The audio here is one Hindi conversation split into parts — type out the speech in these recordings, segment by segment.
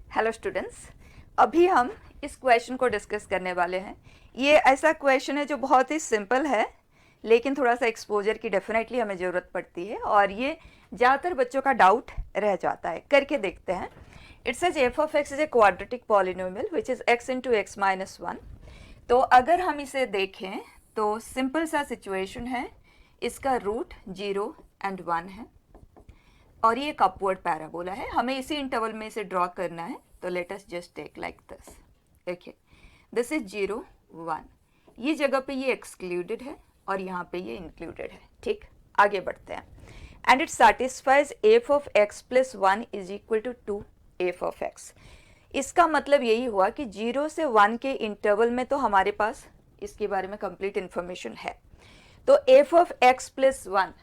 हेलो स्टूडेंट्स, अभी हम इस क्वेश्चन को डिस्कस करने वाले हैं। ये ऐसा क्वेश्चन है जो बहुत ही सिंपल है, लेकिन थोड़ा सा एक्सपोजर की डेफिनेटली हमें ज़रूरत पड़ती है और ये ज़्यादातर बच्चों का डाउट रह जाता है। करके देखते हैं। It says F of x is a quadratic polynomial which is x into x minus one. तो अगर हम इसे देखें तो सिंपल सा सिचुएशन है, इसका रूट 0 and 1 है और ये एक अपवर्ड पैराबोला है। हमें इसी इंटरवल में इसे ड्रॉ करना है, तो let us just take like this. देखिए, दिस इज 0 1, ये जगह पे ये एक्सक्लूडेड है और यहाँ पे ये इंक्लूडेड है। ठीक, आगे बढ़ते हैं। And it satisfies f of x plus 1 is equal to 2 f of x. इसका मतलब यही हुआ कि 0 से 1 के इंटरवल में तो हमारे पास इसके बारे में कंप्लीट इन्फॉर्मेशन है। तो एफ ऑफ एक्स प्लस 1,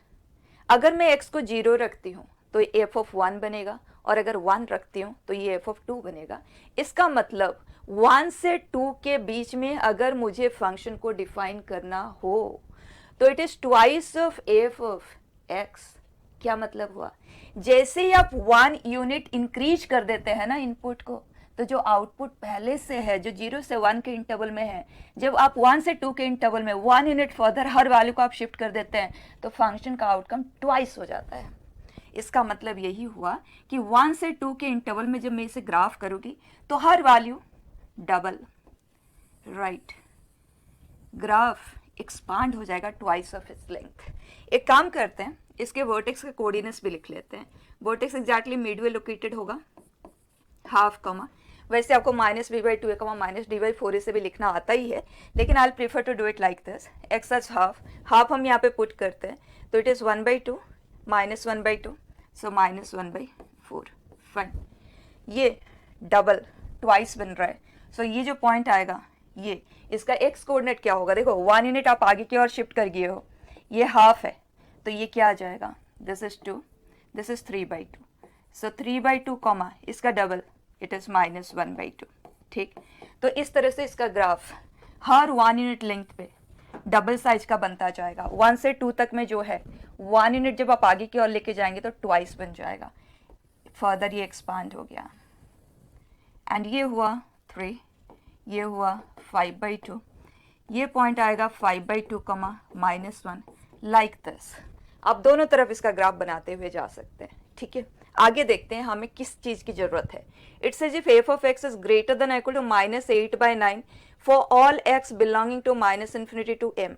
अगर मैं x को 0 रखती हूँ तो ये एफ ऑफ 1 बनेगा और अगर 1 रखती हूँ तो ये एफ ऑफ 2 बनेगा। इसका मतलब 1 से 2 के बीच में अगर मुझे फंक्शन को डिफाइन करना हो तो it is twice of F of x. क्या मतलब हुआ? जैसे ही आप 1 यूनिट इंक्रीज कर देते हैं ना इनपुट को, तो जो आउटपुट पहले से है जो 0 से 1 के इंटरवल में है, जब आप 1 से 2 के इंटरवल में 1 यूनिट फर्दर हर वैल्यू को आप शिफ्ट कर देते हैं तो फंक्शन का आउटकम ट्वाइस हो जाता है। इसका मतलब यही हुआ कि 1 से 2 के इंटरवल में जब मैं इसे ग्राफ करूँगी तो हर value double, right, graph expand हो जाएगा ट्वाइस ऑफ इट्स लेंथ। एक काम करते हैं, इसके वर्टेक्स के कोऑर्डिनेट्स भी लिख लेते हैं। वर्टेक्स एग्जैक्टली मिडवे लोकेटेड होगा, हाफ कॉमा। वैसे आपको minus b by 2 comma minus d by 4 से भी लिखना आता ही है, लेकिन I prefer to do it like this. X such half, half हम यहाँ पे पुट करते हैं तो it is 1/2 minus 1/2, so minus 1/4। Fine, ये डबल ट्वाइस बन रहा है। सो ये जो पॉइंट आएगा, ये इसका एक्स कोऑर्डिनेट क्या होगा? देखो 1 यूनिट आप आगे की ओर शिफ्ट कर गए हो, ये हाफ है तो ये क्या आ जाएगा? This is 2, this is 3/2, so 3/2 comma इसका डबल, इट इज माइनस 1/2। ठीक, तो इस तरह से इसका ग्राफ हर 1 यूनिट लेंथ पे डबल साइज का बनता जाएगा। 1 से 2 तक में जो है 1 यूनिट जब आप आगे की ओर लेके जाएंगे तो ट्वाइस बन जाएगा। फर्दर ये एक्सपांड हो गया एंड ये हुआ 3, ये हुआ 5/2, ये पॉइंट आएगा 5/2 कमा माइनस 1, लाइक दिस। आप दोनों तरफ इसका ग्राफ बनाते हुए जा सकते हैं। ठीक है, आगे देखते हैं हमें किस चीज़ की ज़रूरत है। It says if f of x is greater than equal to -8/9 for all x belonging to -∞ to m।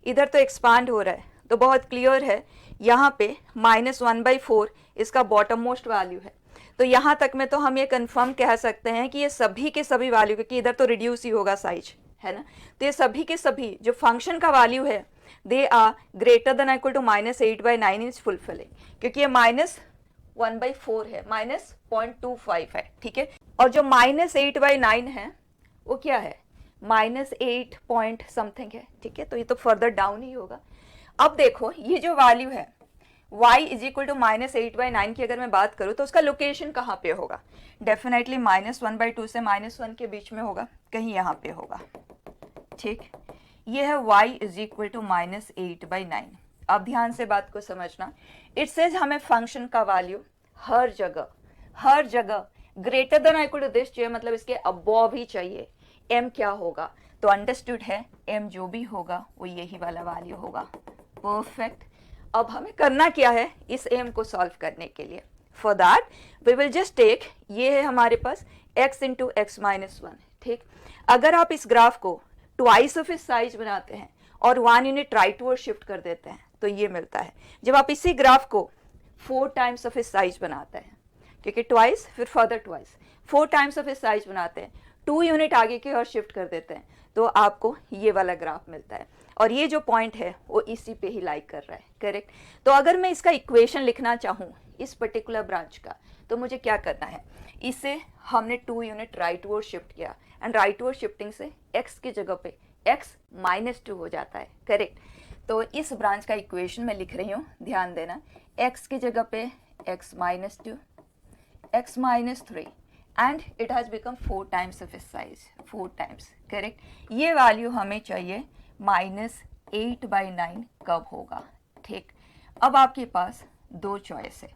इधर तो एक्सपांड हो रहा है तो बहुत क्लियर है, यहाँ पे -1/4 इसका बॉटम मोस्ट वैल्यू है। तो यहाँ तक में तो हम ये कंफर्म कह सकते हैं कि ये सभी के सभी वैल्यू, क्योंकि इधर तो रिड्यूस ही होगा साइज, है ना, तो ये सभी के सभी जो फंक्शन का वैल्यू है they are greater than equal to -8/9 is fulfilling, क्योंकि ये -1/4 है, -0.25 है। ठीक है, और जो -8/9 है वो क्या है? -8 पॉइंट समथिंग है। ठीक है, तो ये तो फर्दर डाउन ही होगा। अब देखो ये जो वैल्यू है y इज इक्वल टू -8/9 की अगर मैं बात करूँ तो उसका लोकेशन कहाँ पे होगा? डेफिनेटली -1/2 से -1 के बीच में होगा, कहीं यहाँ पे होगा। ठीक, ये है y इज इक्वल टू -8/9। अब ध्यान से बात को समझना। इट सेज हमें फंक्शन का वैल्यू हर जगह greater than equal to this चाहिए, मतलब इसके अबव ही चाहिए। m क्या होगा? तो अंडरस्टूड है, m जो भी होगा वो यही वाला वैल्यू होगा। परफेक्ट। अब हमें करना क्या है इस m को सॉल्व करने के लिए? For that we will just take, ये है हमारे पास x इंटू एक्स माइनस 1। ठीक, अगर आप इस ग्राफ को ट्वाइस ऑफ इस साइज बनाते हैं और 1 यूनिट राइट वर्ड शिफ्ट कर देते हैं तो ये मिलता है। जब आप इसी ग्राफ को 4 टाइम्स ऑफ इस साइज बनाते हैं, क्योंकि ट्वाइस फिर फर्दर ट्वाइस, 4 टाइम्स ऑफ इस साइज बनाते हैं, 2 यूनिट आगे की ओर शिफ्ट कर देते हैं तो आपको ये वाला ग्राफ मिलता है। और ये जो पॉइंट है वो इसी पे ही लाइक कर रहा है, करेक्ट। तो अगर मैं इसका इक्वेशन लिखना चाहूँ इस पर्टिकुलर ब्रांच का, तो मुझे क्या करना है? इसे हमने 2 यूनिट राइट वर्ड शिफ्ट किया एंड राइट वर्ड शिफ्टिंग से x की जगह पे x -2 हो जाता है, करेक्ट। तो इस ब्रांच का इक्वेशन मैं लिख रही हूँ, ध्यान देना। x की जगह पे x -2, x -3 and it has become 4 times of इस साइज, 4 टाइम्स, करेक्ट। ये वैल्यू हमें चाहिए -8/9 कब होगा? ठीक, अब आपके पास 2 चॉइस है।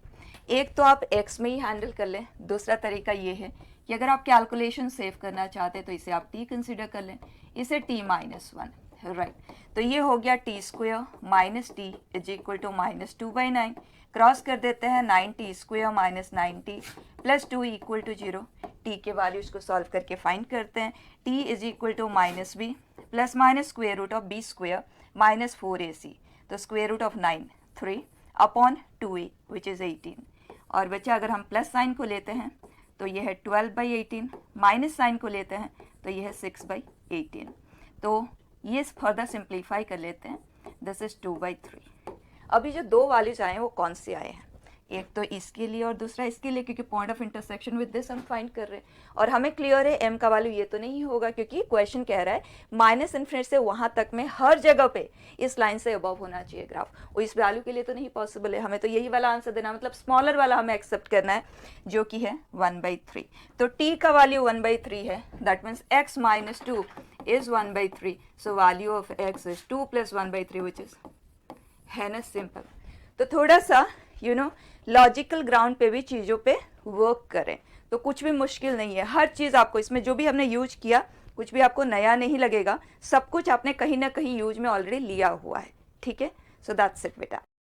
एक तो आप x में ही हैंडल कर लें, दूसरा तरीका ये है कि अगर आप कैलकुलेशन सेव करना चाहते हैं तो इसे आप t कंसिडर कर लें, इसे t माइनस 1, राइट। तो ये हो गया t square minus t is equal to minus 2/9, cross कर देते हैं 9t square minus 9t plus 2 equal to 0। t के वैल्यूज को सॉल्व करके फाइंड करते हैं। t is equal to minus b plus minus square root of b square minus 4ac, तो square root of 9 3 upon 2a which is 18। और बच्चा अगर हम प्लस साइन को लेते हैं तो यह है 12/18, माइनस साइन को लेते हैं तो यह है 6/18। तो ये फर्दर सिंप्लीफाई कर लेते हैं, दिस इज 2/3। अभी जो दो वैल्यूज आए हैं वो कौन से आए हैं, एक तो इसके लिए और दूसरा इसके लिए, क्योंकि point of intersection with this हम फाइंड कर रहे हैं। और हमें क्लियर है m का वैल्यू ये तो नहीं होगा, क्योंकि क्वेश्चन कह रहा है माइनस इन्फिनिटी से वहाँ तक में हर जगह पे इस लाइन से अबव होना चाहिए ग्राफ, और इस वैल्यू के लिए तो नहीं पॉसिबल है। हमें तो यही वाला आंसर देना, मतलब स्मॉलर वाला हमें एक्सेप्ट करना है जो कि है 1/3। तो t का वैल्यू 1/3 है, that means x minus 2 is 1/3, so value of x is 2 plus 1/3 which is है ना सिंपल। तो थोड़ा सा लॉजिकल ग्राउंड पे भी चीज़ों पे वर्क करें तो कुछ भी मुश्किल नहीं है। हर चीज़ आपको इसमें जो भी हमने यूज किया कुछ भी आपको नया नहीं लगेगा, सब कुछ आपने कहीं ना कहीं यूज में ऑलरेडी लिया हुआ है, ठीक है। सो दैट्स इट बेटा।